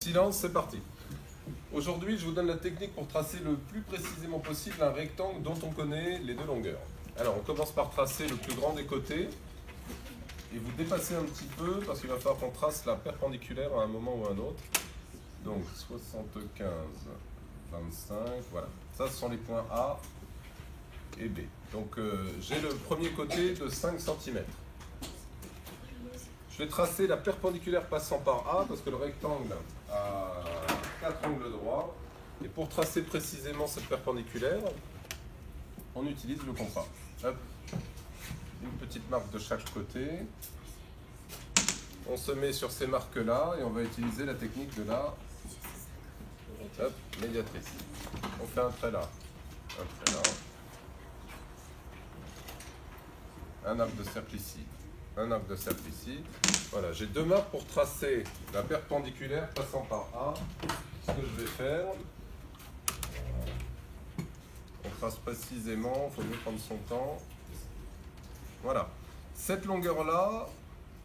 Silence, c'est parti. Aujourd'hui, je vous donne la technique pour tracer le plus précisément possible un rectangle dont on connaît les deux longueurs. Alors, on commence par tracer le plus grand des côtés. Et vous dépassez un petit peu parce qu'il va falloir qu'on trace la perpendiculaire à un moment ou à un autre. Donc, 75, 25, voilà. Ça, ce sont les points A et B. Donc, j'ai le premier côté de 5 cm. Je vais tracer la perpendiculaire passant par A parce que le rectangle a 4 angles droits. Et pour tracer précisément cette perpendiculaire, on utilise le compas. Hop. Une petite marque de chaque côté. On se met sur ces marques-là et on va utiliser la technique de la médiatrice. On fait un trait là, un trait là, un arc de cercle ici, un arc de cercle ici. Voilà, j'ai deux marques pour tracer la perpendiculaire passant par A. Ce que je vais faire, on trace précisément, il faut mieux prendre son temps. Voilà, cette longueur-là,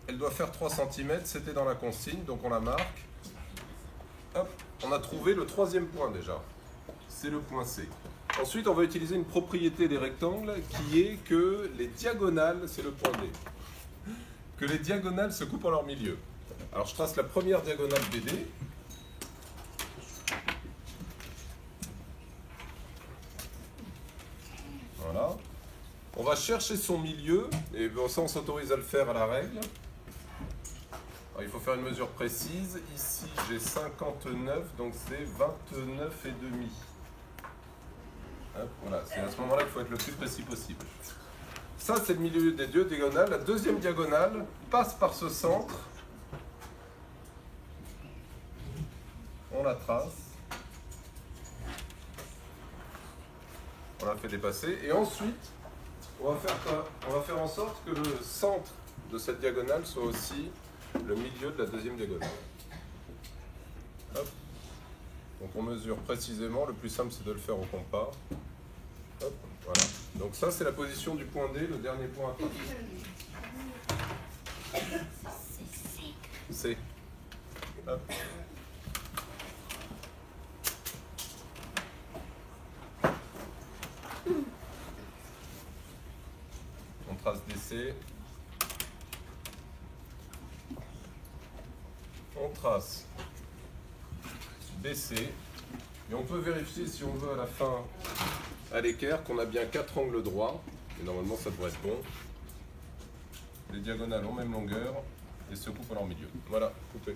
elle doit faire 3 cm, c'était dans la consigne, donc on la marque. Hop, on a trouvé le troisième point déjà, c'est le point C. Ensuite, on va utiliser une propriété des rectangles qui est que les diagonales, c'est le point D. Que les diagonales se coupent en leur milieu. Alors je trace la première diagonale BD. Voilà. On va chercher son milieu, et ça on s'autorise à le faire à la règle. Alors, il faut faire une mesure précise. Ici j'ai 59, donc c'est 29 et demi. Hop, voilà, c'est à ce moment-là qu'il faut être le plus précis possible. Ça c'est le milieu des deux diagonales. La deuxième diagonale passe par ce centre. On la trace. On la fait dépasser. Et ensuite, on va faire en sorte que le centre de cette diagonale soit aussi le milieu de la deuxième diagonale. Hop. Donc on mesure précisément, le plus simple c'est de le faire au compas. Hop. Voilà. Donc ça c'est la position du point D, le dernier point à tracer. C. Hop. On trace DC. On trace BC. Et on peut vérifier si on veut à la fin, à l'équerre, qu'on a bien 4 angles droits. Et normalement ça devrait être bon. Les diagonales ont même longueur et se coupent en leur milieu. Voilà, coupé.